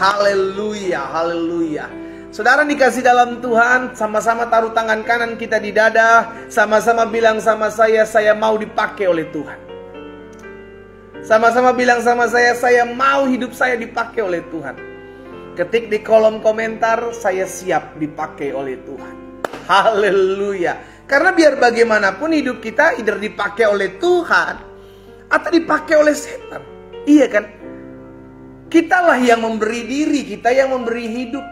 Haleluya, haleluya. Saudara dikasih dalam Tuhan, sama-sama taruh tangan kanan kita di dada, sama-sama bilang sama saya mau dipakai oleh Tuhan. Sama-sama bilang sama saya mau hidup saya dipakai oleh Tuhan. Ketik di kolom komentar, saya siap dipakai oleh Tuhan. Haleluya. Karena biar bagaimanapun hidup kita either dipakai oleh Tuhan atau dipakai oleh setan. Iya kan? Kitalah yang memberi diri, kita yang memberi hidup.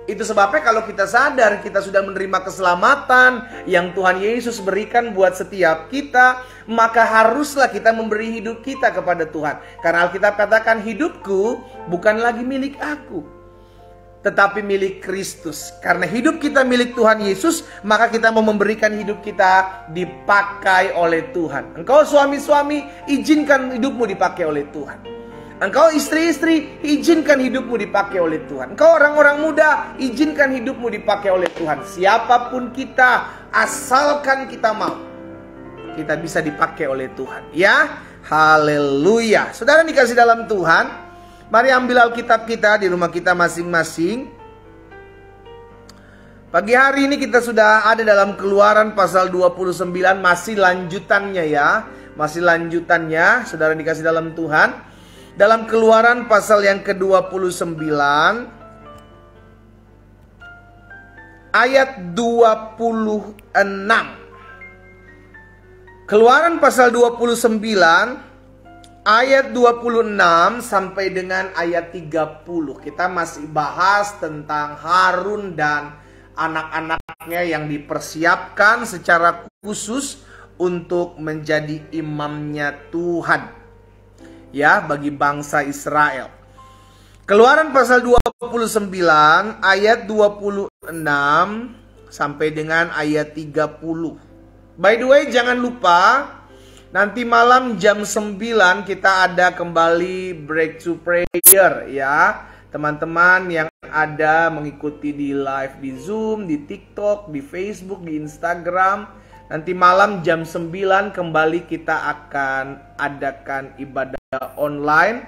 Itu sebabnya kalau kita sadar kita sudah menerima keselamatan yang Tuhan Yesus berikan buat setiap kita, maka haruslah kita memberi hidup kita kepada Tuhan. Karena Alkitab katakan hidupku bukan lagi milik aku, tetapi milik Kristus. Karena hidup kita milik Tuhan Yesus, maka kita mau memberikan hidup kita dipakai oleh Tuhan. Engkau suami-suami, izinkan hidupmu dipakai oleh Tuhan. Engkau istri-istri, izinkan hidupmu dipakai oleh Tuhan. Engkau orang-orang muda, izinkan hidupmu dipakai oleh Tuhan. Siapapun kita, asalkan kita mau, kita bisa dipakai oleh Tuhan. Ya, haleluya. Saudara dikasih dalam Tuhan, mari ambil Alkitab kita di rumah kita masing-masing. Pagi hari ini kita sudah ada dalam Keluaran pasal 29, masih lanjutannya ya. Masih lanjutannya, saudara dikasih dalam Tuhan. Dalam Keluaran pasal yang ke-29 ayat 26. Keluaran pasal 29 ayat 26 sampai dengan ayat 30. Kita masih bahas tentang Harun dan anak-anaknya yang dipersiapkan secara khusus untuk menjadi imamnya Tuhan, ya, bagi bangsa Israel. Keluaran pasal 29 ayat 26 sampai dengan ayat 30. By the way, jangan lupa nanti malam jam 9 kita ada kembali Breakthrough Prayer ya. Teman-teman yang ada mengikuti di live di Zoom, di TikTok, di Facebook, di Instagram, nanti malam jam 9 kembali kita akan adakan ibadah online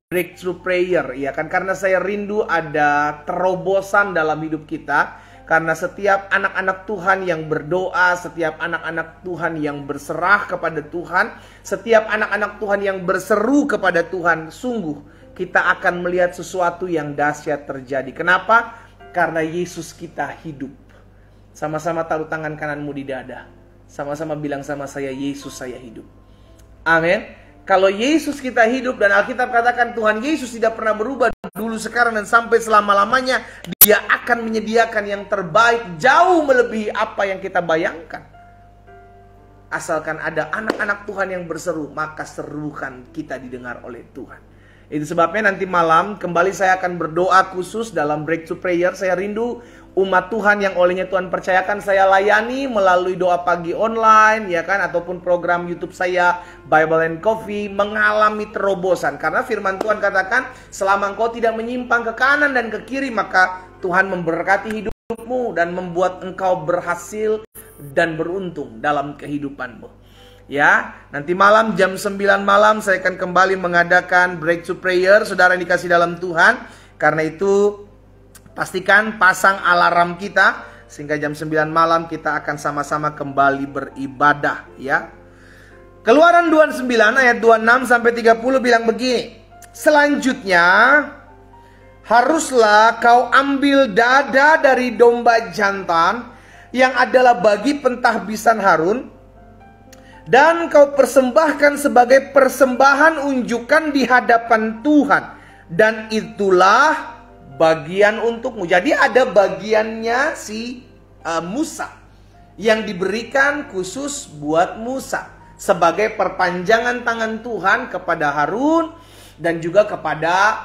Breakthrough Prayer, ya kan, karena saya rindu ada terobosan dalam hidup kita. Karena setiap anak-anak Tuhan yang berdoa, setiap anak-anak Tuhan yang berserah kepada Tuhan, setiap anak-anak Tuhan yang berseru kepada Tuhan, sungguh kita akan melihat sesuatu yang dahsyat terjadi. Kenapa? Karena Yesus kita hidup. Sama-sama taruh tangan kananmu di dada. Sama-sama bilang sama saya, Yesus saya hidup. Amin. Kalau Yesus kita hidup, dan Alkitab katakan Tuhan Yesus tidak pernah berubah dulu, sekarang, dan sampai selama-lamanya, Dia akan menyediakan yang terbaik jauh melebihi apa yang kita bayangkan. Asalkan ada anak-anak Tuhan yang berseru, maka serukan kita didengar oleh Tuhan. Itu sebabnya nanti malam kembali saya akan berdoa khusus dalam Breakthrough Prayer. Saya rindu umat Tuhan yang olehnya Tuhan percayakan saya layani melalui doa pagi online, ya kan, ataupun program YouTube saya Bible and Coffee, mengalami terobosan. Karena firman Tuhan katakan, selama engkau tidak menyimpang ke kanan dan ke kiri, maka Tuhan memberkati hidupmu dan membuat engkau berhasil dan beruntung dalam kehidupanmu. Ya, nanti malam jam 9 malam saya akan kembali mengadakan Breakthrough Prayer, saudara yang dikasih dalam Tuhan. Karena itu pastikan pasang alarm kita sehingga jam 9 malam kita akan sama-sama kembali beribadah, ya. Keluaran 29 ayat 26 sampai 30 bilang begini. Selanjutnya, haruslah kau ambil dada dari domba jantan yang adalah bagi pentahbisan Harun, dan kau persembahkan sebagai persembahan unjukan di hadapan Tuhan, dan itulah bagian untukmu. Jadi ada bagiannya si Musa yang diberikan khusus buat Musa sebagai perpanjangan tangan Tuhan kepada Harun dan juga kepada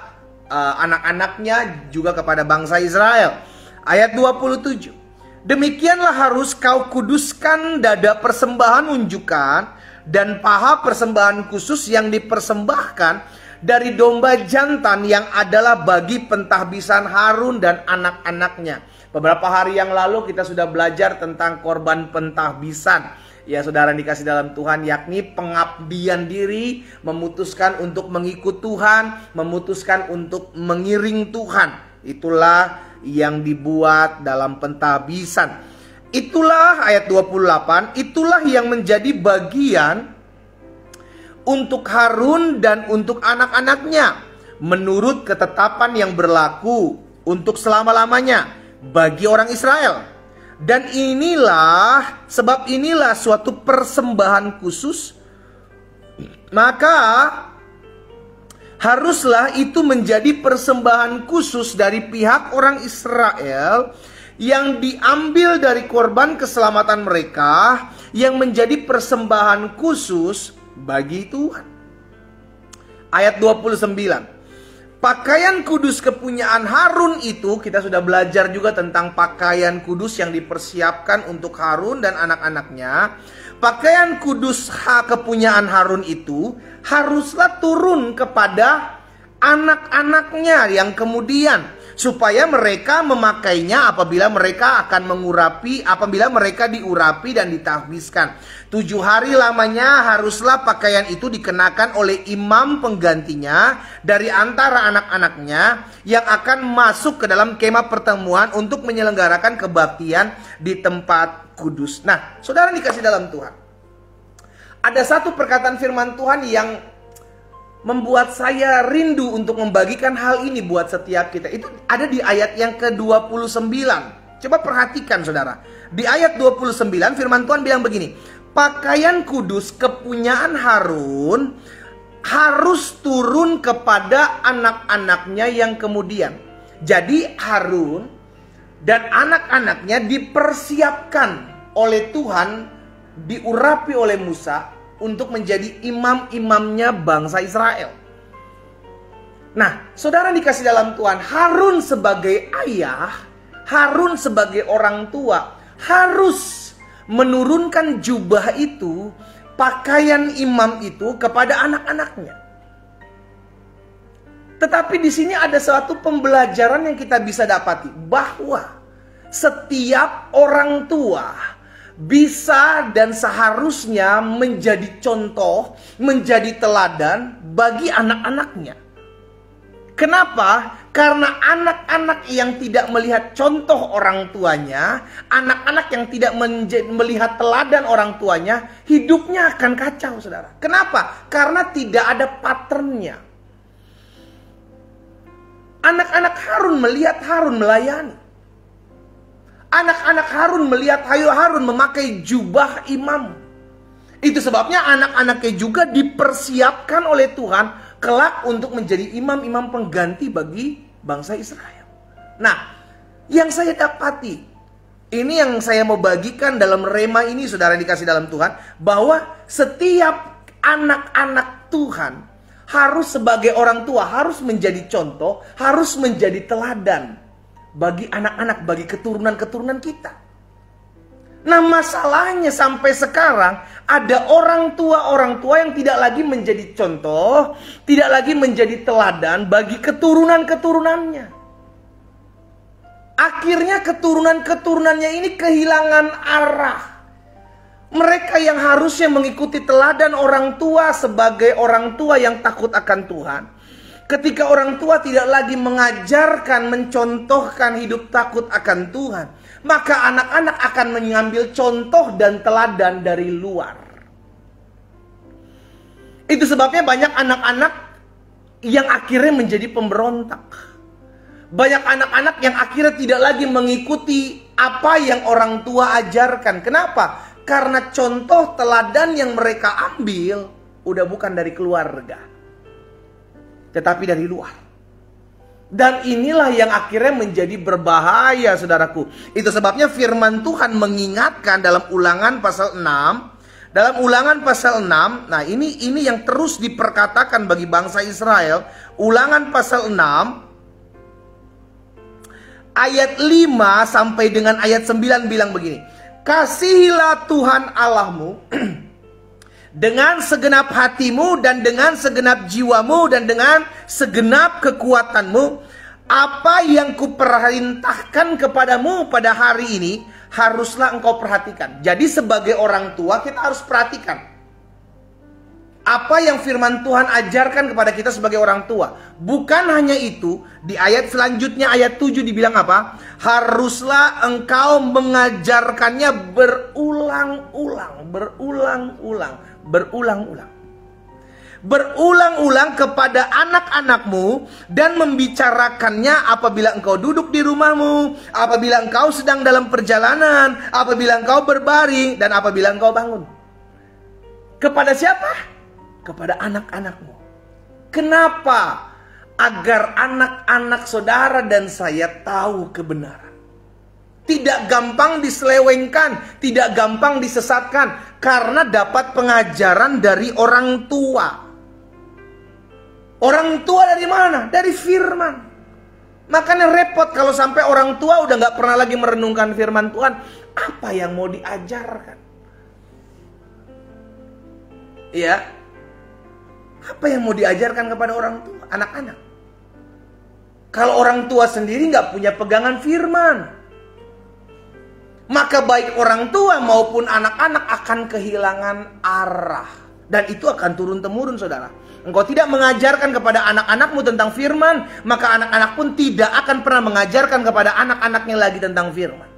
anak-anaknya, juga kepada bangsa Israel. Ayat 27. Demikianlah harus kau kuduskan dada persembahan unjukan dan paha persembahan khusus yang dipersembahkan dari domba jantan yang adalah bagi pentahbisan Harun dan anak-anaknya. Beberapa hari yang lalu kita sudah belajar tentang korban pentahbisan. Ya saudara dikasih dalam Tuhan, yakni pengabdian diri, memutuskan untuk mengikut Tuhan, memutuskan untuk mengiring Tuhan. Itulah yang dibuat dalam pentabisan. Itulah ayat 28, itulah yang menjadi bagian untuk Harun dan untuk anak-anaknya, menurut ketetapan yang berlaku untuk selama-lamanya bagi orang Israel. Dan sebab inilah suatu persembahan khusus, maka haruslah itu menjadi persembahan khusus dari pihak orang Israel yang diambil dari korban keselamatan mereka, yang menjadi persembahan khusus bagi Tuhan. Ayat 29. Pakaian kudus kepunyaan Harun itu, kita sudah belajar juga tentang pakaian kudus yang dipersiapkan untuk Harun dan anak-anaknya. Pakaian kudus kepunyaan Harun itu haruslah turun kepada anak-anaknya yang kemudian, supaya mereka memakainya apabila mereka diurapi dan ditahbiskan. 7 hari lamanya haruslah pakaian itu dikenakan oleh imam penggantinya dari antara anak-anaknya yang akan masuk ke dalam kemah pertemuan untuk menyelenggarakan kebaktian di tempat kudus. Nah, saudara dikasih dalam Tuhan, ada satu perkataan firman Tuhan yang membuat saya rindu untuk membagikan hal ini buat setiap kita. Itu ada di ayat yang ke-29. Coba perhatikan saudara. Di ayat 29 firman Tuhan bilang begini, pakaian kudus kepunyaan Harun harus turun kepada anak-anaknya yang kemudian. Jadi Harun dan anak-anaknya dipersiapkan oleh Tuhan, diurapi oleh Musa untuk menjadi imam-imamnya bangsa Israel. Nah, saudara dikasih dalam Tuhan, Harun sebagai ayah, Harun sebagai orang tua harus menurunkan jubah itu, pakaian imam itu kepada anak-anaknya. Tetapi di sini ada suatu pembelajaran yang kita bisa dapati, bahwa setiap orang tua bisa dan seharusnya menjadi contoh, menjadi teladan bagi anak-anaknya. Kenapa? Karena anak-anak yang tidak melihat contoh orang tuanya, anak-anak yang tidak melihat teladan orang tuanya, hidupnya akan kacau, saudara. Kenapa? Karena tidak ada patternnya. Anak-anak Harun melihat Harun melayani. Anak-anak Harun melihat Harun memakai jubah imam. Itu sebabnya anak-anaknya juga dipersiapkan oleh Tuhan kelak untuk menjadi imam-imam pengganti bagi bangsa Israel. Nah, yang saya dapati, ini yang saya mau bagikan dalam rema ini, saudara dikasih dalam Tuhan, bahwa setiap anak-anak Tuhan harus sebagai orang tua, harus menjadi contoh, harus menjadi teladan bagi anak-anak, bagi keturunan-keturunan kita. Nah, masalahnya sampai sekarang ada orang tua yang tidak lagi menjadi contoh, tidak lagi menjadi teladan bagi keturunan-keturunannya. Akhirnya keturunan-keturunannya ini kehilangan arah. Mereka yang harusnya mengikuti teladan orang tua sebagai orang tua yang takut akan Tuhan, ketika orang tua tidak lagi mengajarkan, mencontohkan hidup takut akan Tuhan, maka anak-anak akan mengambil contoh dan teladan dari luar. Itu sebabnya banyak anak-anak yang akhirnya menjadi pemberontak. Banyak anak-anak yang akhirnya tidak lagi mengikuti apa yang orang tua ajarkan. Kenapa? Karena contoh teladan yang mereka ambil udah bukan dari keluarga, tetapi dari luar. Dan inilah yang akhirnya menjadi berbahaya, saudaraku. Itu sebabnya firman Tuhan mengingatkan dalam Ulangan pasal 6. Dalam Ulangan pasal 6, nah ini yang terus diperkatakan bagi bangsa Israel. Ulangan pasal 6 ayat 5 sampai dengan ayat 9 bilang begini. Kasihilah Tuhan Allahmu dengan segenap hatimu dan dengan segenap jiwamu dan dengan segenap kekuatanmu. Apa yang kuperintahkan kepadamu pada hari ini haruslah engkau perhatikan. Jadi sebagai orang tua kita harus perhatikan apa yang firman Tuhan ajarkan kepada kita sebagai orang tua. Bukan hanya itu, di ayat selanjutnya ayat 7 dibilang apa? Haruslah engkau mengajarkannya berulang-ulang, berulang-ulang kepada anak-anakmu dan membicarakannya apabila engkau duduk di rumahmu, apabila engkau sedang dalam perjalanan, apabila engkau berbaring, dan apabila engkau bangun. Kepada siapa? Kepada anak-anakmu. Kenapa? Agar anak-anak saudara dan saya tahu kebenaran. Tidak gampang diselewengkan, tidak gampang disesatkan, karena dapat pengajaran dari orang tua. Orang tua dari mana? Dari firman. Makanya repot kalau sampai orang tua udah gak pernah lagi merenungkan firman Tuhan. Apa yang mau diajarkan? Iya. Apa yang mau diajarkan kepada orang tua, anak-anak? Kalau orang tua sendiri nggak punya pegangan firman, maka baik orang tua maupun anak-anak akan kehilangan arah. Dan itu akan turun-temurun, saudara. Engkau tidak mengajarkan kepada anak-anakmu tentang firman, maka anak-anak pun tidak akan pernah mengajarkan kepada anak-anaknya lagi tentang firman.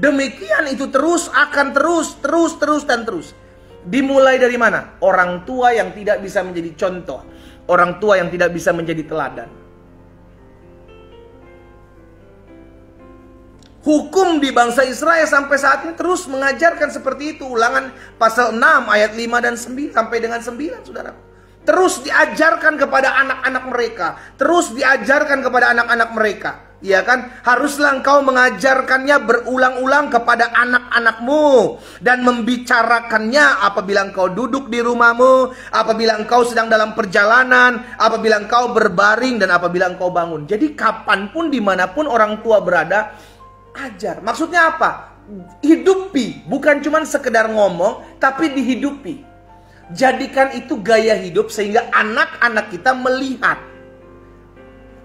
Demikian itu akan terus. Dimulai dari mana? Orang tua yang tidak bisa menjadi contoh. Orang tua yang tidak bisa menjadi teladan. Hukum di bangsa Israel sampai saat ini terus mengajarkan seperti itu. Ulangan pasal 6 ayat 5 dan 9 sampai dengan 9, saudara. Terus diajarkan kepada anak-anak mereka. Terus diajarkan kepada anak-anak mereka. Ya kan? Haruslah engkau mengajarkannya berulang-ulang kepada anak-anakmu dan membicarakannya apabila engkau duduk di rumahmu, apabila engkau sedang dalam perjalanan, apabila engkau berbaring, dan apabila engkau bangun. Jadi kapanpun, dimanapun orang tua berada, ajar. Maksudnya apa? Hidupi, bukan cuma sekedar ngomong, tapi dihidupi. Jadikan itu gaya hidup sehingga anak-anak kita melihat.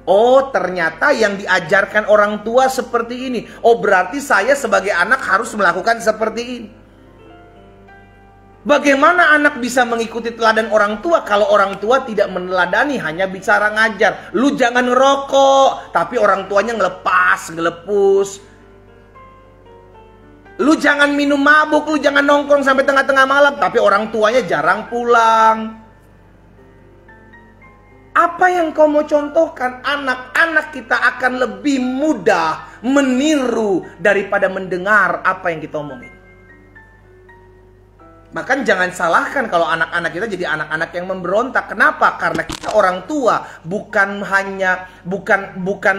Oh, ternyata yang diajarkan orang tua seperti ini. Oh, berarti saya sebagai anak harus melakukan seperti ini. Bagaimana anak bisa mengikuti teladan orang tua kalau orang tua tidak meneladani, hanya bicara ngajar. Lu jangan ngerokok, tapi orang tuanya ngelepus. Lu jangan minum mabuk, lu jangan nongkrong sampai tengah-tengah malam, tapi orang tuanya jarang pulang. Apa yang kau mau contohkan? Anak-anak kita akan lebih mudah meniru daripada mendengar apa yang kita omongin. Bahkan jangan salahkan kalau anak-anak kita jadi anak-anak yang memberontak. Kenapa? Karena kita orang tua bukan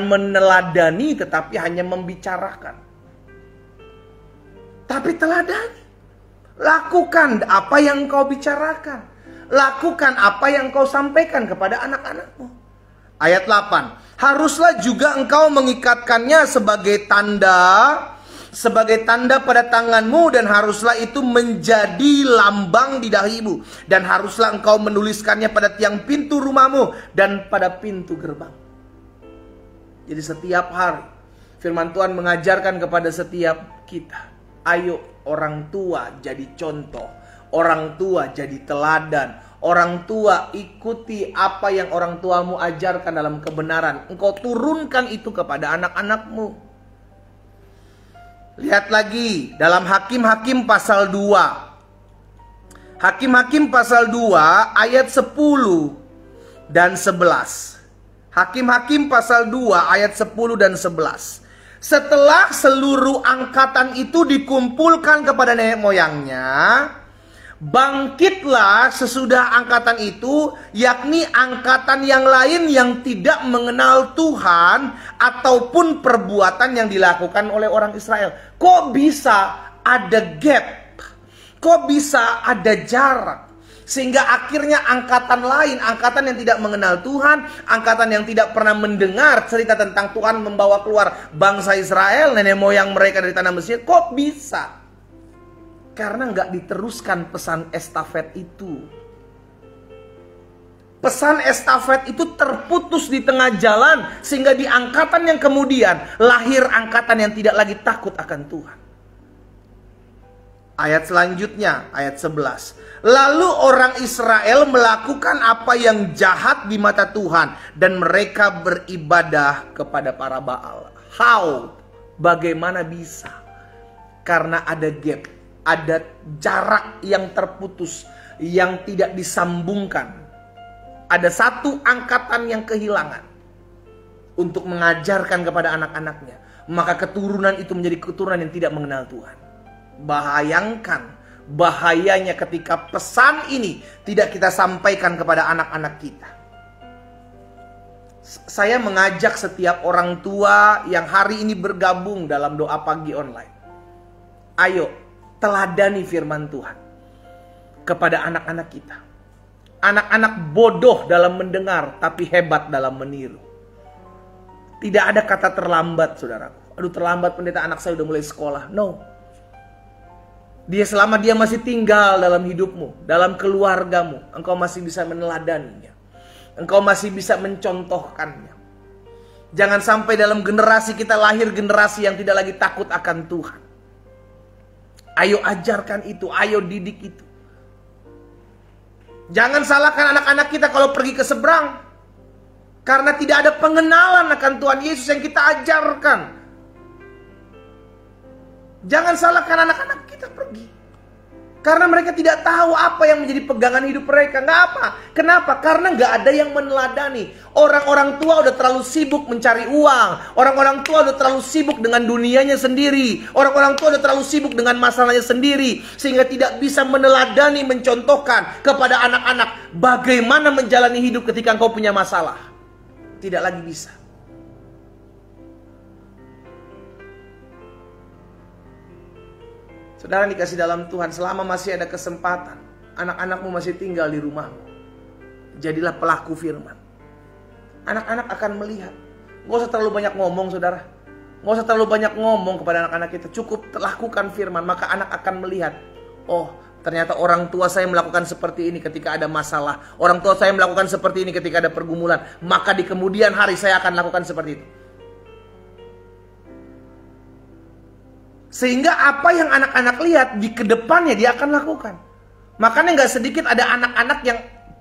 meneladani, tetapi hanya membicarakan. Tapi teladani. Lakukan apa yang kau bicarakan. Lakukan apa yang kau sampaikan kepada anak-anakmu. Ayat 8. Haruslah juga engkau mengikatkannya sebagai tanda pada tanganmu, dan haruslah itu menjadi lambang di dahimu, dan haruslah engkau menuliskannya pada tiang pintu rumahmu dan pada pintu gerbang. Jadi setiap hari firman Tuhan mengajarkan kepada setiap kita, ayo orang tua jadi contoh. Orang tua jadi teladan. Orang tua ikuti apa yang orang tuamu ajarkan dalam kebenaran. Engkau turunkan itu kepada anak-anakmu. Lihat lagi dalam Hakim-Hakim pasal 2. Hakim-Hakim pasal 2 ayat 10 dan 11. Hakim-Hakim pasal 2 ayat 10 dan 11. Setelah seluruh angkatan itu dikumpulkan kepada nenek moyangnya, bangkitlah sesudah angkatan itu, yakni angkatan yang lain yang tidak mengenal Tuhan ataupun perbuatan yang dilakukan oleh orang Israel. Kok bisa ada gap? Kok bisa ada jarak? Sehingga akhirnya angkatan lain, angkatan yang tidak mengenal Tuhan, angkatan yang tidak pernah mendengar cerita tentang Tuhan membawa keluar bangsa Israel, nenek moyang mereka dari tanah Mesir, kok bisa? Karena nggak diteruskan pesan estafet itu. Pesan estafet itu terputus di tengah jalan, sehingga di angkatan yang kemudian lahir angkatan yang tidak lagi takut akan Tuhan. Ayat selanjutnya, ayat 11. Lalu orang Israel melakukan apa yang jahat di mata Tuhan, dan mereka beribadah kepada para Baal. How? Bagaimana bisa? Karena ada gap, ada jarak yang terputus, yang tidak disambungkan. Ada satu angkatan yang kehilangan untuk mengajarkan kepada anak-anaknya. Maka keturunan itu menjadi keturunan yang tidak mengenal Tuhan. Bayangkan bahayanya ketika pesan ini tidak kita sampaikan kepada anak-anak kita. Saya mengajak setiap orang tua yang hari ini bergabung dalam doa pagi online. Ayo, teladani firman Tuhan kepada anak-anak kita. Anak-anak bodoh dalam mendengar, tapi hebat dalam meniru. Tidak ada kata terlambat, saudaraku. Aduh, terlambat pendeta, anak saya udah mulai sekolah. No. Selama dia masih tinggal dalam hidupmu, dalam keluargamu, engkau masih bisa meneladaninya. Engkau masih bisa mencontohkannya. Jangan sampai dalam generasi kita lahir generasi yang tidak lagi takut akan Tuhan. Ayo ajarkan itu, ayo didik itu. Jangan salahkan anak-anak kita kalau pergi ke seberang, karena tidak ada pengenalan akan Tuhan Yesus yang kita ajarkan. Jangan salahkan anak-anak kita pergi, karena mereka tidak tahu apa yang menjadi pegangan hidup mereka. Nggak apa. Kenapa? Karena nggak ada yang meneladani. Orang-orang tua udah terlalu sibuk mencari uang. Orang-orang tua udah terlalu sibuk dengan dunianya sendiri. Orang-orang tua udah terlalu sibuk dengan masalahnya sendiri, sehingga tidak bisa meneladani, mencontohkan kepada anak-anak bagaimana menjalani hidup ketika engkau punya masalah. Tidak lagi bisa. Saudara dikasih dalam Tuhan, selama masih ada kesempatan, anak-anakmu masih tinggal di rumahmu, jadilah pelaku firman. Anak-anak akan melihat. Gak usah terlalu banyak ngomong, saudara. Gak usah terlalu banyak ngomong kepada anak-anak kita. Cukup lakukan firman, maka anak akan melihat. Oh, ternyata orang tua saya melakukan seperti ini ketika ada masalah. Orang tua saya melakukan seperti ini ketika ada pergumulan. Maka di kemudian hari saya akan lakukan seperti itu. Sehingga apa yang anak-anak lihat di kedepannya dia akan lakukan. Makanya gak sedikit ada anak-anak yang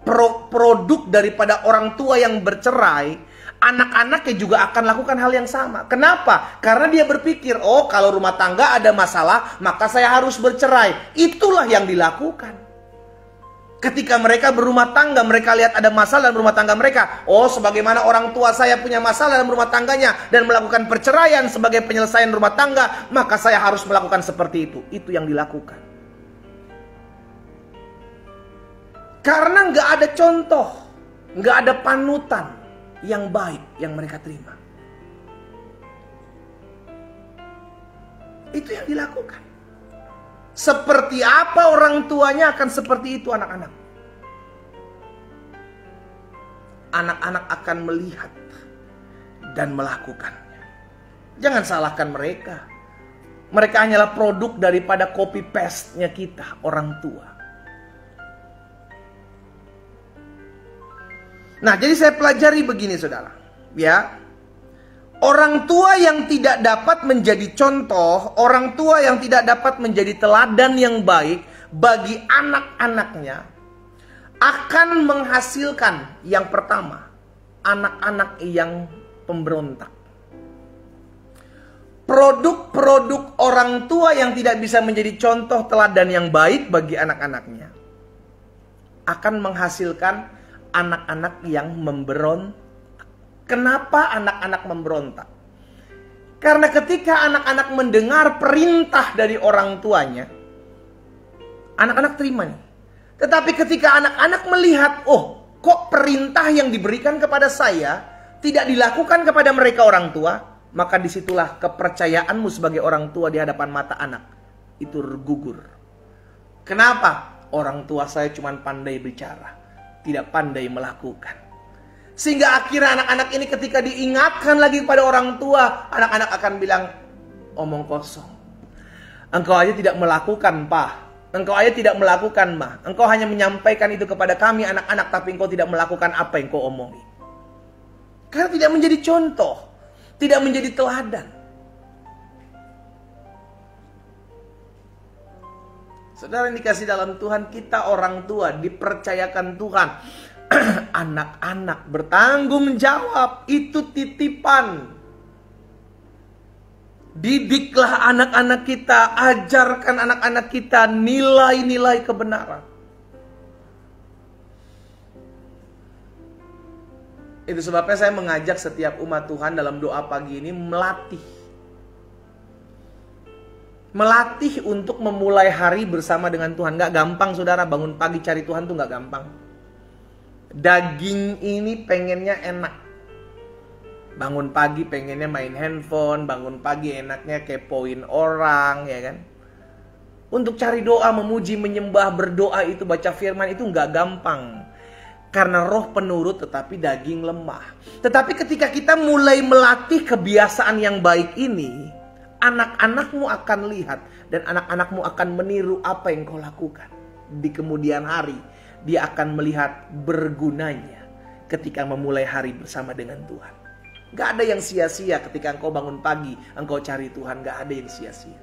produk daripada orang tua yang bercerai. Anak-anaknya juga akan lakukan hal yang sama. Kenapa? Karena dia berpikir, oh kalau rumah tangga ada masalah, maka saya harus bercerai. Itulah yang dilakukan. Ketika mereka berumah tangga, mereka lihat ada masalah dalam rumah tangga mereka. Oh, sebagaimana orang tua saya punya masalah dalam rumah tangganya dan melakukan perceraian sebagai penyelesaian rumah tangga, maka saya harus melakukan seperti itu. Itu yang dilakukan. Karena nggak ada contoh, nggak ada panutan yang baik yang mereka terima. Itu yang dilakukan. Seperti apa orang tuanya akan seperti itu anak-anak. Anak-anak akan melihat dan melakukannya. Jangan salahkan mereka. Mereka hanyalah produk daripada copy paste-nya kita, orang tua. Nah, jadi saya pelajari begini, saudara. Ya. Orang tua yang tidak dapat menjadi contoh, orang tua yang tidak dapat menjadi teladan yang baik bagi anak-anaknya, akan menghasilkan yang pertama, anak-anak yang pemberontak. Produk-produk orang tua yang tidak bisa menjadi contoh teladan yang baik bagi anak-anaknya akan menghasilkan anak-anak yang memberontak. Kenapa anak-anak memberontak? Karena ketika anak-anak mendengar perintah dari orang tuanya, anak-anak terima nih. Tetapi ketika anak-anak melihat, oh kok perintah yang diberikan kepada saya tidak dilakukan kepada mereka orang tua, maka disitulah kepercayaanmu sebagai orang tua di hadapan mata anak itu gugur. Kenapa? Orang tua saya cuma pandai bicara, tidak pandai melakukan. Sehingga akhirnya anak-anak ini ketika diingatkan lagi kepada orang tua, anak-anak akan bilang, omong kosong. Engkau aja tidak melakukan, Pak. Engkau aja tidak melakukan, Ma. Engkau hanya menyampaikan itu kepada kami anak-anak, tapi engkau tidak melakukan apa yang kau omongi. Karena tidak menjadi contoh, tidak menjadi teladan. Saudara yang dikasih dalam Tuhan, kita orang tua dipercayakan Tuhan. Anak-anak bertanggung jawab, itu titipan. Didiklah anak-anak kita, ajarkan anak-anak kita nilai-nilai kebenaran. Itu sebabnya saya mengajak setiap umat Tuhan dalam doa pagi ini melatih untuk memulai hari bersama dengan Tuhan. Gak gampang saudara, bangun pagi cari Tuhan tuh gak gampang. Daging ini pengennya enak. Bangun pagi pengennya main handphone, bangun pagi enaknya kepoin orang, ya kan? Untuk cari doa, memuji, menyembah, berdoa itu, baca firman itu gak gampang. Karena roh penurut tetapi daging lemah. Tetapi ketika kita mulai melatih kebiasaan yang baik ini, anak-anakmu akan lihat dan anak-anakmu akan meniru apa yang kau lakukan. Di kemudian hari, dia akan melihat bergunanya ketika memulai hari bersama dengan Tuhan. Gak ada yang sia-sia ketika engkau bangun pagi, engkau cari Tuhan, gak ada yang sia-sia.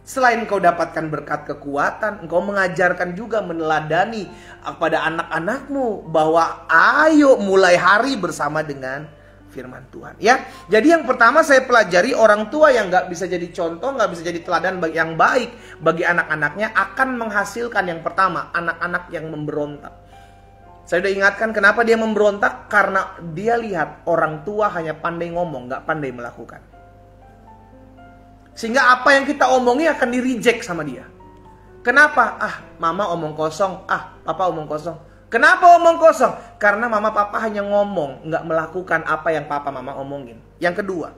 Selain engkau dapatkan berkat kekuatan, engkau mengajarkan juga, meneladani kepada anak-anakmu bahwa ayo mulai hari bersama dengan firman Tuhan. Ya, jadi yang pertama saya pelajari, orang tua yang gak bisa jadi contoh, gak bisa jadi teladan yang baik bagi anak-anaknya akan menghasilkan yang pertama, anak-anak yang memberontak. Saya sudah ingatkan kenapa dia memberontak, karena dia lihat orang tua hanya pandai ngomong, gak pandai melakukan. Sehingga apa yang kita omongi akan di-reject sama dia. Kenapa? Mama omong kosong, papa omong kosong. Kenapa omong kosong? Karena mama papa hanya ngomong, nggak melakukan apa yang papa mama omongin. Yang kedua,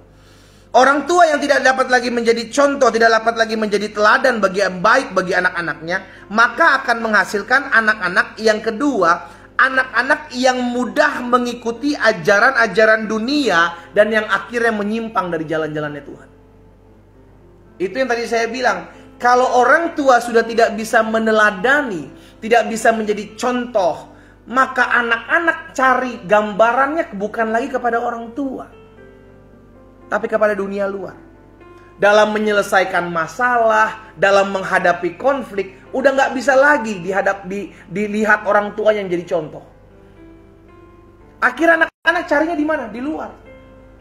orang tua yang tidak dapat lagi menjadi contoh, tidak dapat lagi menjadi teladan bagi yang baik bagi anak-anaknya, maka akan menghasilkan anak-anak yang kedua, anak-anak yang mudah mengikuti ajaran-ajaran dunia dan yang akhirnya menyimpang dari jalan-jalannya Tuhan. Itu yang tadi saya bilang, kalau orang tua sudah tidak bisa meneladani, tidak bisa menjadi contoh, maka anak-anak cari gambarannya bukan lagi kepada orang tua, tapi kepada dunia luar. Dalam menyelesaikan masalah, dalam menghadapi konflik, udah nggak bisa lagi dilihat orang tua yang jadi contoh. Akhirnya anak-anak carinya di mana? Di luar.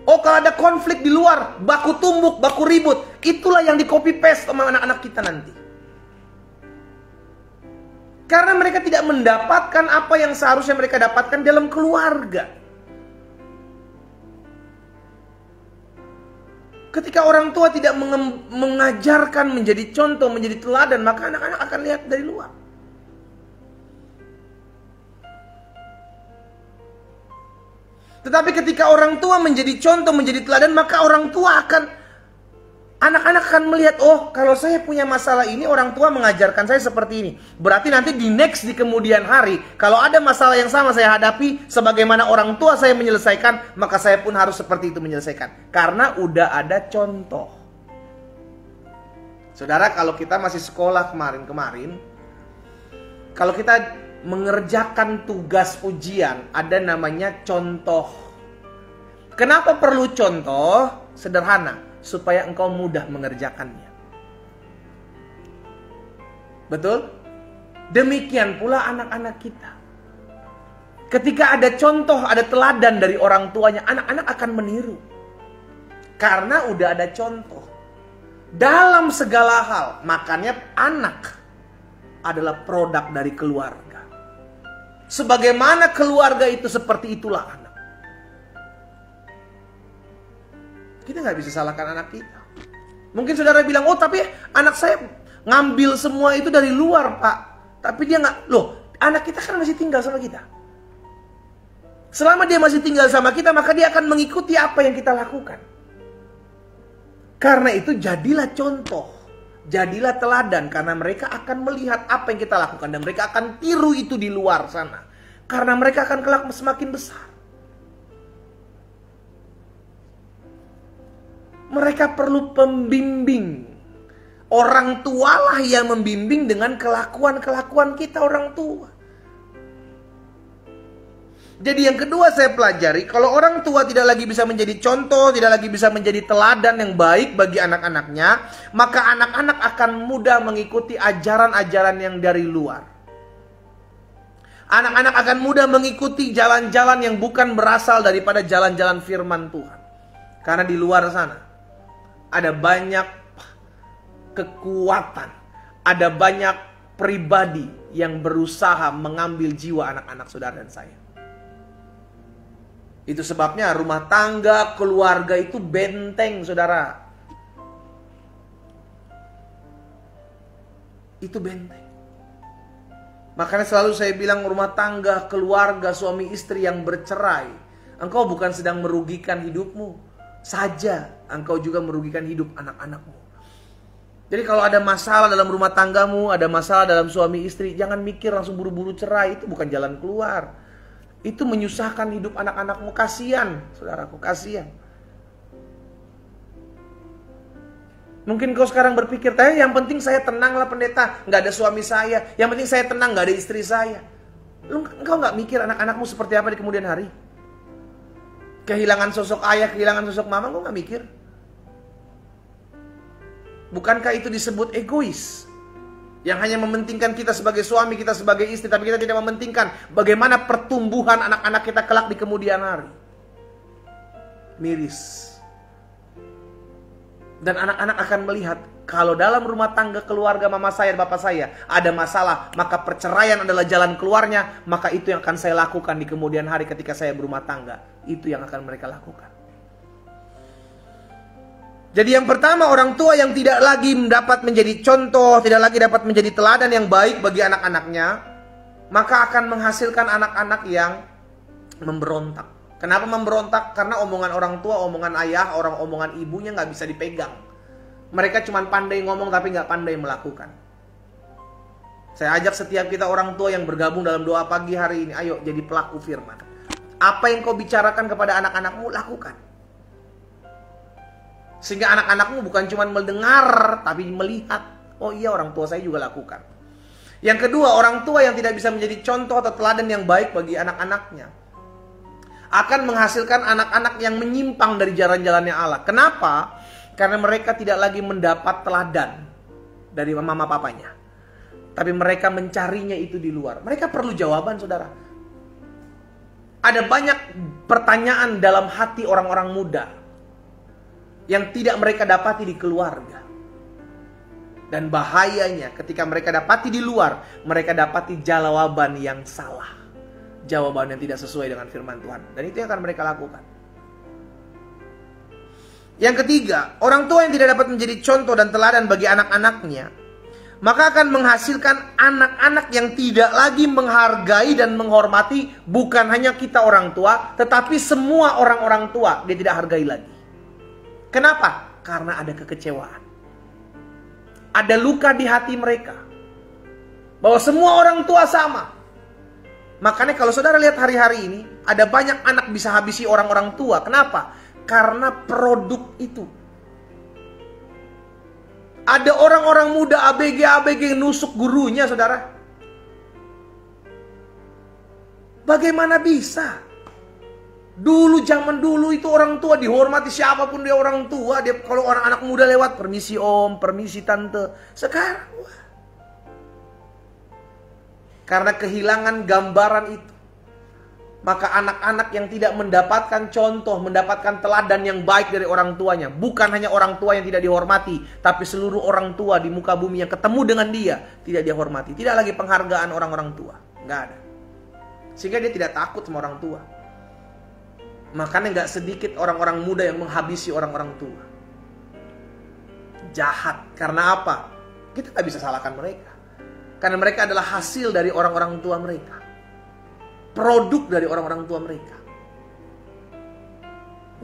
Oh, kalau ada konflik di luar, baku tumbuk, baku ribut, itulah yang di copy paste sama anak-anak kita nanti. Karena mereka tidak mendapatkan apa yang seharusnya mereka dapatkan dalam keluarga. Ketika orang tua tidak mengajarkan, menjadi contoh, menjadi teladan, maka anak-anak akan lihat dari luar. Tetapi ketika orang tua menjadi contoh, menjadi teladan, maka anak-anak akan melihat, oh kalau saya punya masalah ini, orang tua mengajarkan saya seperti ini. Berarti nanti di kemudian hari, kalau ada masalah yang sama saya hadapi, sebagaimana orang tua saya menyelesaikan, maka saya pun harus seperti itu menyelesaikan. Karena udah ada contoh. Saudara, kalau kita masih sekolah kemarin, kalau kita mengerjakan tugas ujian, ada namanya contoh. Kenapa perlu contoh? Sederhana, supaya engkau mudah mengerjakannya. Betul? Demikian pula anak-anak kita. Ketika ada contoh, ada teladan dari orang tuanya, anak-anak akan meniru. Karena udah ada contoh. Dalam segala hal, makanya anak adalah produk dari keluarga. Sebagaimana keluarga itu, seperti itulah anak. Kita nggak bisa salahkan anak kita. Mungkin saudara bilang, oh tapi anak saya ngambil semua itu dari luar, Pak. Tapi dia nggak, loh anak kita kan masih tinggal sama kita. Selama dia masih tinggal sama kita, maka dia akan mengikuti apa yang kita lakukan. Karena itu jadilah contoh. Jadilah teladan, karena mereka akan melihat apa yang kita lakukan dan mereka akan tiru itu di luar sana. Karena mereka akan kelak semakin besar. Mereka perlu pembimbing. Orang tualah yang membimbing dengan kelakuan-kelakuan kita orang tua. Jadi yang kedua saya pelajari, kalau orang tua tidak lagi bisa menjadi contoh, tidak lagi bisa menjadi teladan yang baik bagi anak-anaknya, maka anak-anak akan mudah mengikuti ajaran-ajaran yang dari luar. Anak-anak akan mudah mengikuti jalan-jalan yang bukan berasal daripada jalan-jalan firman Tuhan. Karena di luar sana ada banyak kekuatan, ada banyak pribadi yang berusaha mengambil jiwa anak-anak saudara dan saya. Itu sebabnya rumah tangga, keluarga itu benteng, saudara. Itu benteng. Makanya selalu saya bilang rumah tangga, keluarga, suami istri yang bercerai, engkau bukan sedang merugikan hidupmu saja, engkau juga merugikan hidup anak-anakmu. Jadi kalau ada masalah dalam rumah tanggamu, ada masalah dalam suami istri, jangan mikir langsung buru-buru cerai, itu bukan jalan keluar. Itu menyusahkan hidup anak-anakmu. Kasihan, saudaraku, kasihan. Mungkin kau sekarang berpikir, yang penting saya tenanglah pendeta, nggak ada suami saya. Yang penting saya tenang, nggak ada istri saya. Engkau nggak mikir anak-anakmu seperti apa di kemudian hari? Kehilangan sosok ayah, kehilangan sosok mama, engkau nggak mikir? Bukankah itu disebut egois? Yang hanya mementingkan kita sebagai suami, kita sebagai istri, tapi kita tidak mementingkan bagaimana pertumbuhan anak-anak kita kelak di kemudian hari. Miris. Dan anak-anak akan melihat, kalau dalam rumah tangga keluarga mama saya dan bapak saya ada masalah, maka perceraian adalah jalan keluarnya, maka itu yang akan saya lakukan di kemudian hari ketika saya berumah tangga. Itu yang akan mereka lakukan. Jadi yang pertama, orang tua yang tidak lagi dapat menjadi contoh, tidak lagi dapat menjadi teladan yang baik bagi anak-anaknya, maka akan menghasilkan anak-anak yang memberontak. Kenapa memberontak? Karena omongan orang tua, omongan ayah, omongan ibunya nggak bisa dipegang. Mereka cuma pandai ngomong tapi nggak pandai melakukan. Saya ajak setiap kita orang tua yang bergabung dalam doa pagi hari ini, ayo jadi pelaku firman. Apa yang kau bicarakan kepada anak-anakmu, lakukan. Sehingga anak-anakmu bukan cuma mendengar, tapi melihat. Oh iya, orang tua saya juga lakukan. Yang kedua, orang tua yang tidak bisa menjadi contoh atau teladan yang baik bagi anak-anaknya akan menghasilkan anak-anak yang menyimpang dari jalan-jalannya Allah. Kenapa? Karena mereka tidak lagi mendapat teladan dari mama papanya, tapi mereka mencarinya itu di luar. Mereka perlu jawaban, saudara. Ada banyak pertanyaan dalam hati orang-orang muda yang tidak mereka dapati di keluarga. Dan bahayanya ketika mereka dapati di luar, mereka dapati jawaban yang salah. Jawaban yang tidak sesuai dengan firman Tuhan. Dan itu yang akan mereka lakukan. Yang ketiga, orang tua yang tidak dapat menjadi contoh dan teladan bagi anak-anaknya, maka akan menghasilkan anak-anak yang tidak lagi menghargai dan menghormati bukan hanya kita orang tua, tetapi semua orang-orang tua dia tidak hargai lagi. Kenapa? Karena ada kekecewaan. Ada luka di hati mereka. Bahwa semua orang tua sama. Makanya kalau saudara lihat hari-hari ini, ada banyak anak bisa habisi orang-orang tua. Kenapa? Karena produk itu. Ada orang-orang muda ABG nusuk gurunya, saudara. Bagaimana bisa? Dulu, zaman dulu itu orang tua dihormati, siapapun dia orang tua. Dia kalau orang anak muda lewat, permisi om, permisi tante. Sekarang, wah. Karena kehilangan gambaran itu, maka anak-anak yang tidak mendapatkan contoh, mendapatkan teladan yang baik dari orang tuanya, bukan hanya orang tua yang tidak dihormati, tapi seluruh orang tua di muka bumi yang ketemu dengan dia tidak dihormati. Tidak lagi penghargaan orang-orang tua, nggak ada. Sehingga dia tidak takut sama orang tua. Makanya nggak sedikit orang-orang muda yang menghabisi orang-orang tua. Jahat. Karena apa? Kita nggak bisa salahkan mereka. Karena mereka adalah hasil dari orang-orang tua mereka. Produk dari orang-orang tua mereka.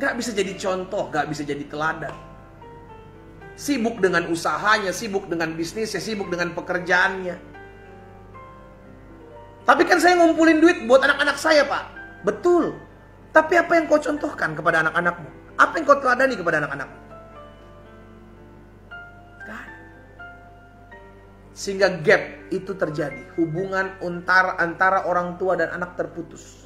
Nggak bisa jadi contoh, nggak bisa jadi teladan. Sibuk dengan usahanya, sibuk dengan bisnisnya, sibuk dengan pekerjaannya. Tapi kan saya ngumpulin duit buat anak-anak saya, Pak. Betul. Tapi apa yang kau contohkan kepada anak-anakmu? Apa yang kau teladani kepada anak-anakmu? Kan? Sehingga gap itu terjadi. Hubungan antara orang tua dan anak terputus.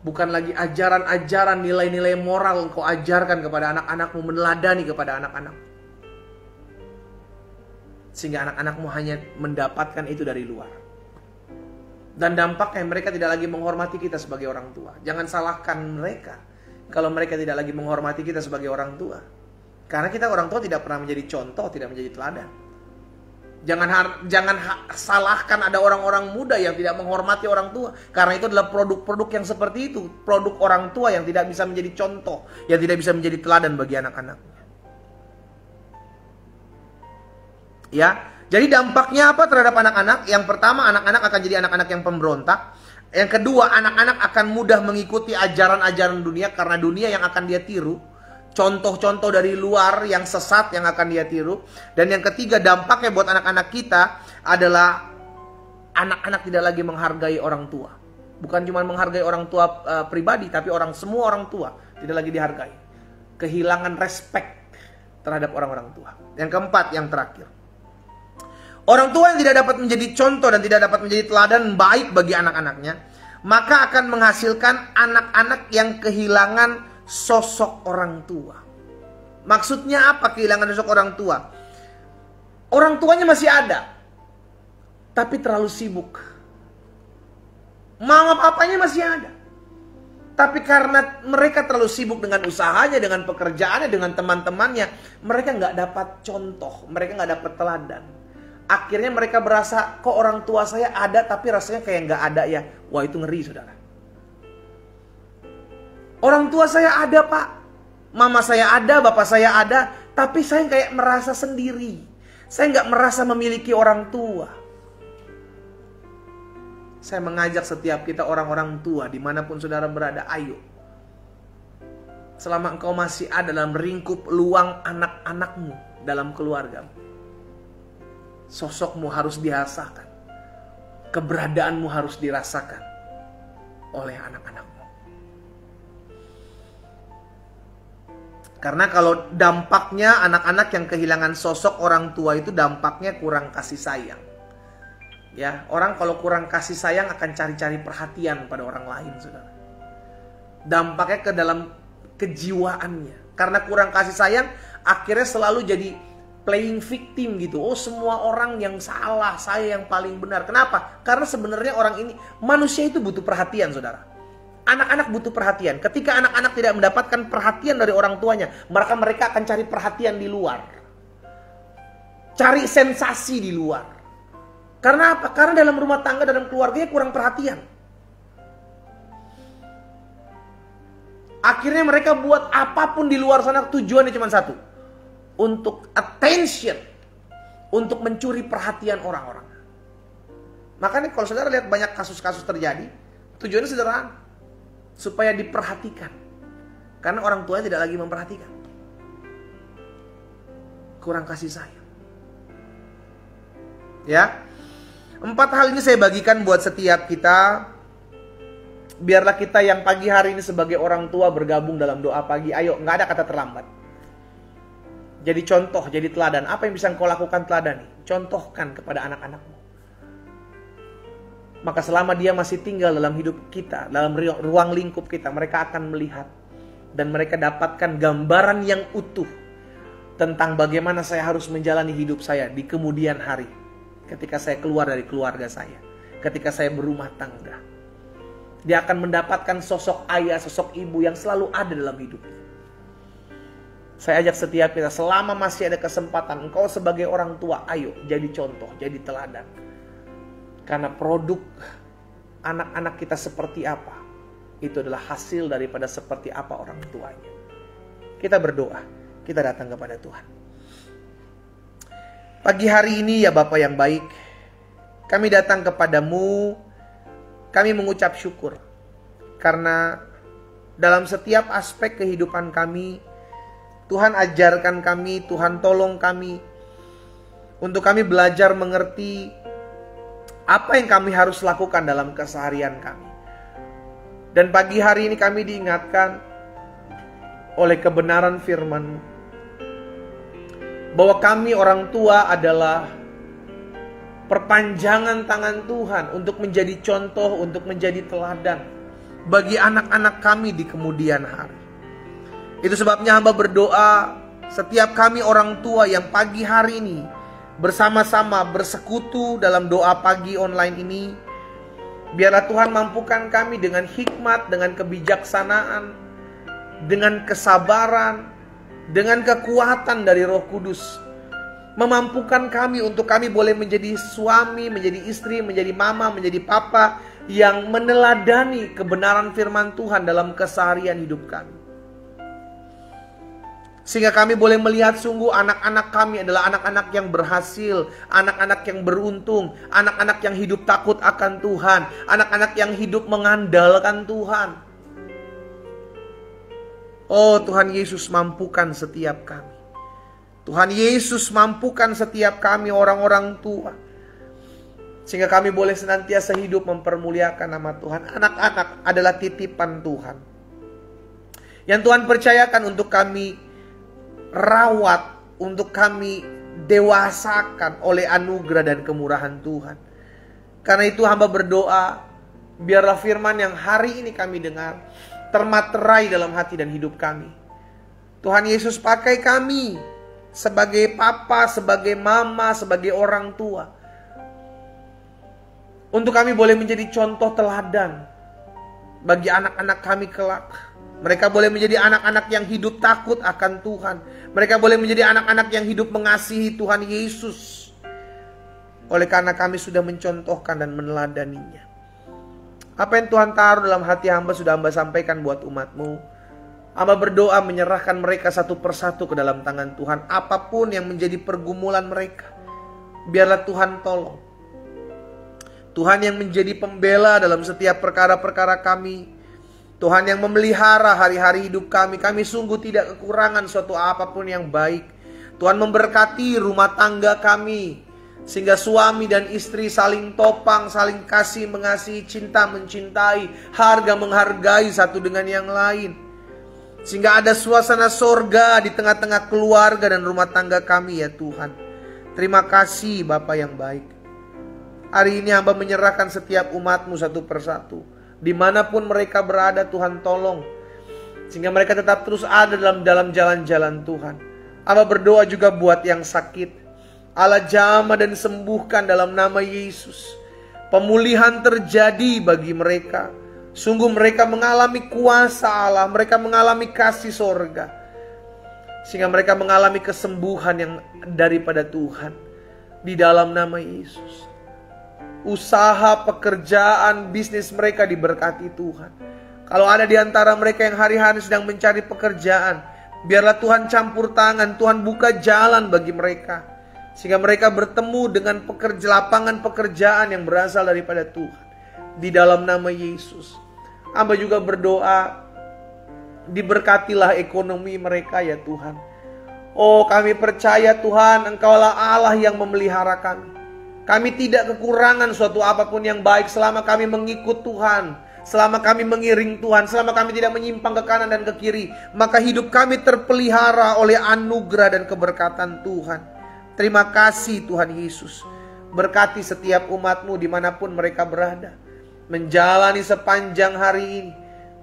Bukan lagi ajaran-ajaran, nilai-nilai moral engkau ajarkan kepada anak-anakmu, meneladani kepada anak-anak. Sehingga anak-anakmu hanya mendapatkan itu dari luar. Dan dampaknya mereka tidak lagi menghormati kita sebagai orang tua. Jangan salahkan mereka kalau mereka tidak lagi menghormati kita sebagai orang tua. Karena kita orang tua tidak pernah menjadi contoh, tidak menjadi teladan. Jangan salahkan ada orang-orang muda yang tidak menghormati orang tua. Karena itu adalah produk-produk yang seperti itu. Produk orang tua yang tidak bisa menjadi contoh, yang tidak bisa menjadi teladan bagi anak-anaknya. Ya, jadi dampaknya apa terhadap anak-anak? Yang pertama, anak-anak akan jadi anak-anak yang pemberontak. Yang kedua, anak-anak akan mudah mengikuti ajaran-ajaran dunia karena dunia yang akan dia tiru. Contoh-contoh dari luar yang sesat yang akan dia tiru. Dan yang ketiga, dampaknya buat anak-anak kita adalah anak-anak tidak lagi menghargai orang tua. Bukan cuma menghargai orang tua pribadi, tapi semua orang tua tidak lagi dihargai. Kehilangan respect terhadap orang-orang tua. Yang keempat, yang terakhir, orang tua yang tidak dapat menjadi contoh dan tidak dapat menjadi teladan baik bagi anak-anaknya, maka akan menghasilkan anak-anak yang kehilangan sosok orang tua. Maksudnya apa kehilangan sosok orang tua? Orang tuanya masih ada, tapi terlalu sibuk. Mama papanya masih ada, tapi karena mereka terlalu sibuk dengan usahanya, dengan pekerjaannya, dengan teman-temannya, mereka nggak dapat contoh, mereka nggak dapat teladan. Akhirnya mereka berasa, kok orang tua saya ada tapi rasanya kayak nggak ada ya. Wah, itu ngeri, saudara. Orang tua saya ada, Pak. Mama saya ada, bapak saya ada, tapi saya kayak merasa sendiri. Saya nggak merasa memiliki orang tua. Saya mengajak setiap kita orang-orang tua, dimanapun saudara berada, ayo. Selama engkau masih ada dalam lingkup luang anak-anakmu dalam keluargamu, sosokmu harus dirasakan. Keberadaanmu harus dirasakan oleh anak-anakmu. Karena kalau dampaknya anak-anak yang kehilangan sosok orang tua itu dampaknya kurang kasih sayang. Ya, orang kalau kurang kasih sayang akan cari-cari perhatian pada orang lain, saudara. Dampaknya ke dalam kejiwaannya. Karena kurang kasih sayang, akhirnya selalu jadi playing victim gitu. Oh, semua orang yang salah, saya yang paling benar. Kenapa? Karena sebenarnya orang ini, manusia itu butuh perhatian, saudara. Anak-anak butuh perhatian. Ketika anak-anak tidak mendapatkan perhatian dari orang tuanya, maka mereka akan cari perhatian di luar. Cari sensasi di luar. Karena apa? Karena dalam rumah tangga, dalam keluarganya kurang perhatian. Akhirnya mereka buat apapun di luar sana, tujuannya cuma satu. Untuk attention. Untuk mencuri perhatian orang-orang. Makanya kalau saudara lihat banyak kasus-kasus terjadi, tujuannya sederhana. Supaya diperhatikan. Karena orang tuanya tidak lagi memperhatikan. Kurang kasih sayang. Ya. 4 hal ini saya bagikan buat setiap kita. Biarlah kita yang pagi hari ini sebagai orang tua bergabung dalam doa pagi. Ayo, nggak ada kata terlambat. Jadi contoh, jadi teladan. Apa yang bisa engkau lakukan teladani? Contohkan kepada anak-anakmu. Maka selama dia masih tinggal dalam hidup kita, dalam ruang lingkup kita, mereka akan melihat dan mereka dapatkan gambaran yang utuh tentang bagaimana saya harus menjalani hidup saya di kemudian hari. Ketika saya keluar dari keluarga saya, ketika saya berumah tangga. Dia akan mendapatkan sosok ayah, sosok ibu yang selalu ada dalam hidupnya. Saya ajak setiap kita, selama masih ada kesempatan, engkau sebagai orang tua, ayo jadi contoh, jadi teladan. Karena produk anak-anak kita seperti apa, itu adalah hasil daripada seperti apa orang tuanya. Kita berdoa, kita datang kepada Tuhan. Pagi hari ini ya Bapa yang baik, kami datang kepadamu, kami mengucap syukur. Karena dalam setiap aspek kehidupan kami, Tuhan ajarkan kami, Tuhan tolong kami, untuk kami belajar mengerti apa yang kami harus lakukan dalam keseharian kami. Dan pagi hari ini kami diingatkan oleh kebenaran firman-Mu bahwa kami orang tua adalah perpanjangan tangan Tuhan untuk menjadi contoh, untuk menjadi teladan bagi anak-anak kami di kemudian hari. Itu sebabnya hamba berdoa, setiap kami orang tua yang pagi hari ini bersama-sama bersekutu dalam doa pagi online ini, biarlah Tuhan mampukan kami dengan hikmat, dengan kebijaksanaan, dengan kesabaran, dengan kekuatan dari Roh Kudus, memampukan kami untuk kami boleh menjadi suami, menjadi istri, menjadi mama, menjadi papa yang meneladani kebenaran firman Tuhan dalam keseharian hidup kami. Sehingga kami boleh melihat sungguh anak-anak kami adalah anak-anak yang berhasil, anak-anak yang beruntung, anak-anak yang hidup takut akan Tuhan, anak-anak yang hidup mengandalkan Tuhan. Oh Tuhan Yesus, mampukan setiap kami. Tuhan Yesus, mampukan setiap kami orang-orang tua, sehingga kami boleh senantiasa hidup mempermuliakan nama Tuhan. Anak-anak adalah titipan Tuhan yang Tuhan percayakan untuk kami rawat, untuk kami dewasakan oleh anugerah dan kemurahan Tuhan. Karena itu hamba berdoa, biarlah firman yang hari ini kami dengar termaterai dalam hati dan hidup kami. Tuhan Yesus, pakai kami sebagai papa, sebagai mama, sebagai orang tua, untuk kami boleh menjadi contoh teladan bagi anak-anak kami kelak. Mereka boleh menjadi anak-anak yang hidup takut akan Tuhan. Mereka boleh menjadi anak-anak yang hidup mengasihi Tuhan Yesus, oleh karena kami sudah mencontohkan dan meneladaninya. Apa yang Tuhan taruh dalam hati hamba sudah hamba sampaikan buat umat-Mu. Hamba berdoa menyerahkan mereka satu persatu ke dalam tangan Tuhan. Apapun yang menjadi pergumulan mereka, biarlah Tuhan tolong. Tuhan yang menjadi pembela dalam setiap perkara-perkara kami. Tuhan yang memelihara hari-hari hidup kami. Kami sungguh tidak kekurangan suatu apapun yang baik. Tuhan memberkati rumah tangga kami, sehingga suami dan istri saling topang, saling kasih mengasihi, cinta mencintai, harga menghargai satu dengan yang lain. Sehingga ada suasana sorga di tengah-tengah keluarga dan rumah tangga kami ya Tuhan. Terima kasih Bapa yang baik. Hari ini hamba menyerahkan setiap umat-Mu satu persatu. Dimanapun mereka berada, Tuhan tolong, sehingga mereka tetap terus ada dalam jalan-jalan Tuhan. Hamba berdoa juga buat yang sakit, Allah jamah dan sembuhkan dalam nama Yesus. Pemulihan terjadi bagi mereka. Sungguh mereka mengalami kuasa Allah, mereka mengalami kasih sorga, sehingga mereka mengalami kesembuhan yang daripada Tuhan di dalam nama Yesus. Usaha, pekerjaan, bisnis mereka diberkati Tuhan. Kalau ada di antara mereka yang hari-hari sedang mencari pekerjaan, biarlah Tuhan campur tangan, Tuhan buka jalan bagi mereka, sehingga mereka bertemu dengan lapangan pekerjaan yang berasal daripada Tuhan. Di dalam nama Yesus. Hamba juga berdoa, diberkatilah ekonomi mereka ya Tuhan. Oh kami percaya Tuhan, Engkaulah Allah yang memelihara kami. Kami tidak kekurangan suatu apapun yang baik selama kami mengikut Tuhan, selama kami mengiring Tuhan, selama kami tidak menyimpang ke kanan dan ke kiri. Maka hidup kami terpelihara oleh anugerah dan keberkatan Tuhan. Terima kasih Tuhan Yesus. Berkati setiap umat-Mu dimanapun mereka berada, menjalani sepanjang hari ini.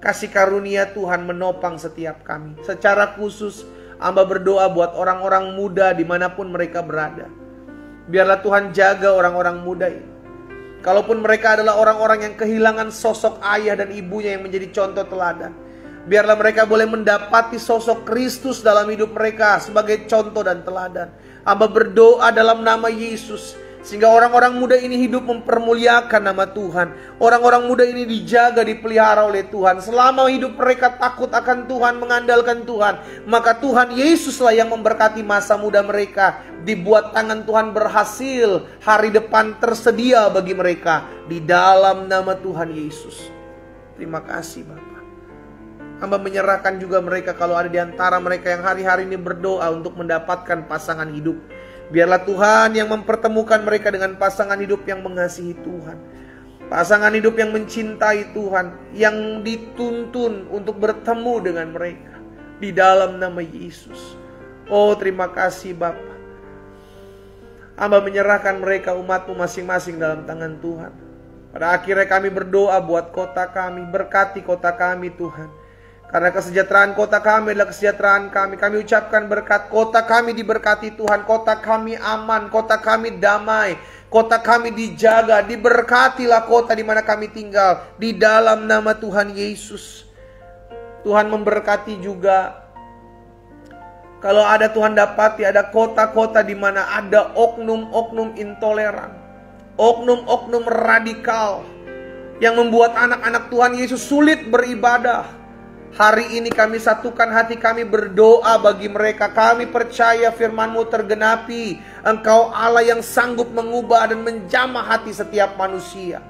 Kasih karunia Tuhan menopang setiap kami. Secara khusus hamba berdoa buat orang-orang muda dimanapun mereka berada. Biarlah Tuhan jaga orang-orang muda ini. Kalaupun mereka adalah orang-orang yang kehilangan sosok ayah dan ibunya yang menjadi contoh teladan, biarlah mereka boleh mendapati sosok Kristus dalam hidup mereka sebagai contoh dan teladan. Hamba berdoa dalam nama Yesus, sehingga orang-orang muda ini hidup mempermuliakan nama Tuhan. Orang-orang muda ini dijaga, dipelihara oleh Tuhan. Selama hidup mereka takut akan Tuhan, mengandalkan Tuhan, maka Tuhan Yesuslah yang memberkati masa muda mereka. Dibuat tangan Tuhan berhasil, hari depan tersedia bagi mereka di dalam nama Tuhan Yesus. Terima kasih Bapa. Hamba menyerahkan juga mereka kalau ada di antara mereka yang hari-hari ini berdoa untuk mendapatkan pasangan hidup. Biarlah Tuhan yang mempertemukan mereka dengan pasangan hidup yang mengasihi Tuhan, pasangan hidup yang mencintai Tuhan, yang dituntun untuk bertemu dengan mereka di dalam nama Yesus. Oh terima kasih Bapa. Hamba menyerahkan mereka umat-Mu masing-masing dalam tangan Tuhan. Pada akhirnya kami berdoa buat kota kami, berkati kota kami Tuhan. Karena kesejahteraan kota kami adalah kesejahteraan kami. Kami ucapkan berkat, kota kami diberkati Tuhan, kota kami aman, kota kami damai, kota kami dijaga, diberkatilah kota di mana kami tinggal, di dalam nama Tuhan Yesus. Tuhan memberkati juga. Kalau ada Tuhan dapati, ada kota-kota di mana ada oknum-oknum intoleran, oknum-oknum radikal yang membuat anak-anak Tuhan Yesus sulit beribadah. Hari ini kami satukan hati kami berdoa bagi mereka. Kami percaya firman-Mu tergenapi. Engkau Allah yang sanggup mengubah dan menjamah hati setiap manusia.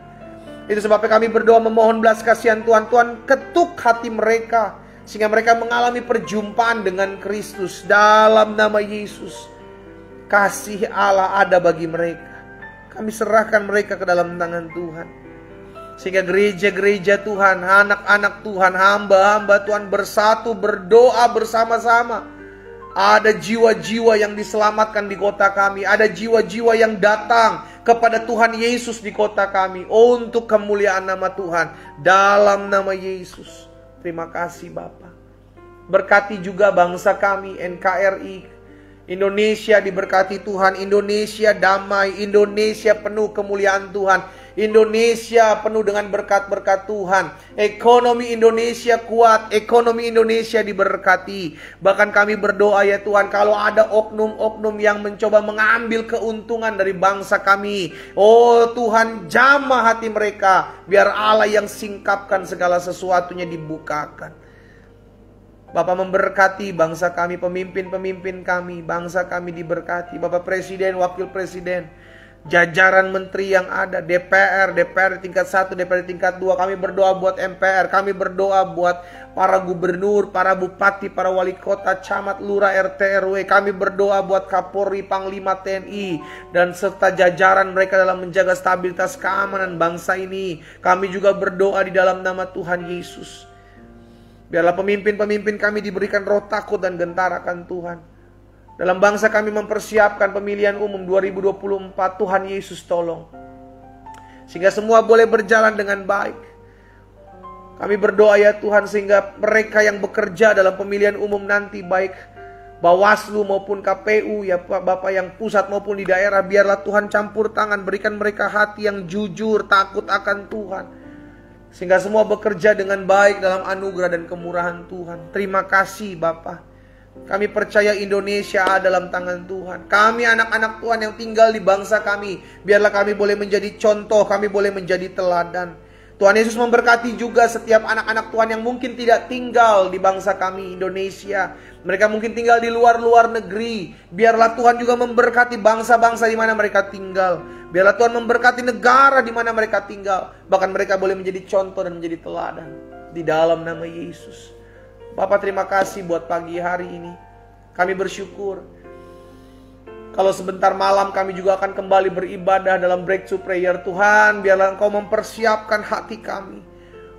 Itu sebabnya kami berdoa memohon belas kasihan Tuhan. Tuhan ketuk hati mereka, sehingga mereka mengalami perjumpaan dengan Kristus. Dalam nama Yesus, kasih Allah ada bagi mereka. Kami serahkan mereka ke dalam tangan Tuhan. Sehingga gereja-gereja Tuhan, anak-anak Tuhan, hamba-hamba Tuhan bersatu, berdoa bersama-sama. Ada jiwa-jiwa yang diselamatkan di kota kami. Ada jiwa-jiwa yang datang kepada Tuhan Yesus di kota kami. Untuk kemuliaan nama Tuhan. Dalam nama Yesus. Terima kasih Bapa. Berkati juga bangsa kami, NKRI. Indonesia diberkati Tuhan. Indonesia damai. Indonesia penuh kemuliaan Tuhan. Indonesia penuh dengan berkat-berkat Tuhan. Ekonomi Indonesia kuat. Ekonomi Indonesia diberkati. Bahkan kami berdoa ya Tuhan, kalau ada oknum-oknum yang mencoba mengambil keuntungan dari bangsa kami, oh Tuhan, jamah hati mereka. Biar Allah yang singkapkan segala sesuatunya dibukakan. Bapak memberkati bangsa kami, pemimpin-pemimpin kami. Bangsa kami diberkati. Bapak Presiden, Wakil Presiden, jajaran menteri yang ada, DPR tingkat 1, DPR tingkat 2. Kami berdoa buat MPR, kami berdoa buat para gubernur, para bupati, para wali kota, camat, lurah, RT, RW. Kami berdoa buat Kapolri, Panglima TNI, dan serta jajaran mereka dalam menjaga stabilitas keamanan bangsa ini. Kami juga berdoa di dalam nama Tuhan Yesus. Biarlah pemimpin-pemimpin kami diberikan roh takut dan gentar akan Tuhan. Dalam bangsa kami mempersiapkan pemilihan umum 2024, Tuhan Yesus tolong. Sehingga semua boleh berjalan dengan baik. Kami berdoa ya Tuhan, sehingga mereka yang bekerja dalam pemilihan umum nanti, baik Bawaslu maupun KPU, ya Bapak yang pusat maupun di daerah, biarlah Tuhan campur tangan, berikan mereka hati yang jujur, takut akan Tuhan. Sehingga semua bekerja dengan baik dalam anugerah dan kemurahan Tuhan. Terima kasih Bapak. Kami percaya Indonesia ada dalam tangan Tuhan. Kami anak-anak Tuhan yang tinggal di bangsa kami, biarlah kami boleh menjadi contoh, kami boleh menjadi teladan. Tuhan Yesus memberkati juga setiap anak-anak Tuhan yang mungkin tidak tinggal di bangsa kami Indonesia. Mereka mungkin tinggal di luar-luar negeri. Biarlah Tuhan juga memberkati bangsa-bangsa di mana mereka tinggal. Biarlah Tuhan memberkati negara di mana mereka tinggal. Bahkan mereka boleh menjadi contoh dan menjadi teladan. Di dalam nama Yesus. Bapak terima kasih buat pagi hari ini. Kami bersyukur. Kalau sebentar malam kami juga akan kembali beribadah dalam breakthrough prayer. Tuhan, biarlah Engkau mempersiapkan hati kami.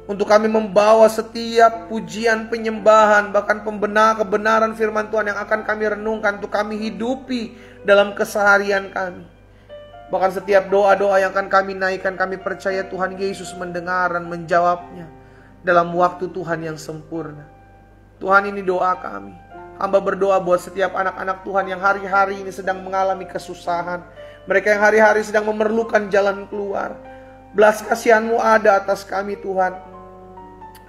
Untuk kami membawa setiap pujian, penyembahan, bahkan kebenaran firman Tuhan yang akan kami renungkan. Untuk kami hidupi dalam keseharian kami. Bahkan setiap doa-doa yang akan kami naikkan, kami percaya Tuhan Yesus mendengar dan menjawabnya. Dalam waktu Tuhan yang sempurna. Tuhan, ini doa kami. Hamba berdoa buat setiap anak-anak Tuhan yang hari-hari ini sedang mengalami kesusahan. Mereka yang hari-hari sedang memerlukan jalan keluar. Belas kasihan-Mu ada atas kami Tuhan.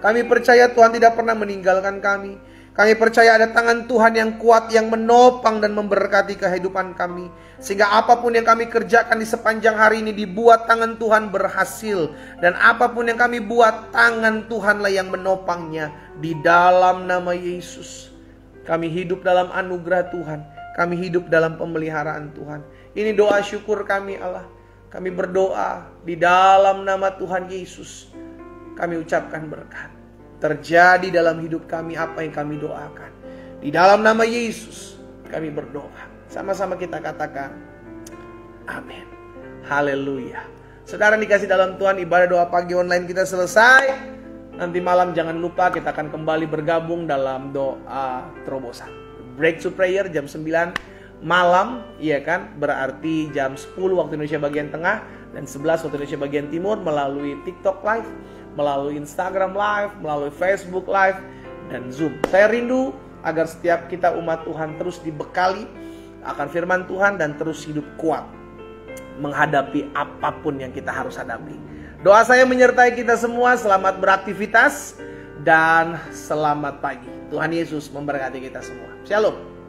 Kami percaya Tuhan tidak pernah meninggalkan kami. Kami percaya ada tangan Tuhan yang kuat yang menopang dan memberkati kehidupan kami. Sehingga apapun yang kami kerjakan di sepanjang hari ini dibuat tangan Tuhan berhasil. Dan apapun yang kami buat, tangan Tuhanlah yang menopangnya. Di dalam nama Yesus. Kami hidup dalam anugerah Tuhan. Kami hidup dalam pemeliharaan Tuhan. Ini doa syukur kami Allah. Kami berdoa di dalam nama Tuhan Yesus. Kami ucapkan berkat. Terjadi dalam hidup kami apa yang kami doakan. Di dalam nama Yesus kami berdoa. Sama-sama kita katakan amin. Haleluya. Saudara dikasih dalam Tuhan, ibadah doa pagi online kita selesai. Nanti malam jangan lupa kita akan kembali bergabung dalam doa terobosan. Breakthrough prayer jam 9 malam, iya kan? Berarti jam 10 waktu Indonesia bagian tengah. dan 11 waktu Indonesia bagian timur melalui TikTok Live, melalui Instagram Live, melalui Facebook Live, dan Zoom. Saya rindu agar setiap kita umat Tuhan terus dibekali akan firman Tuhan dan terus hidup kuat menghadapi apapun yang kita harus hadapi. Doa saya menyertai kita semua. Selamat beraktivitas dan selamat pagi. Tuhan Yesus memberkati kita semua. Shalom.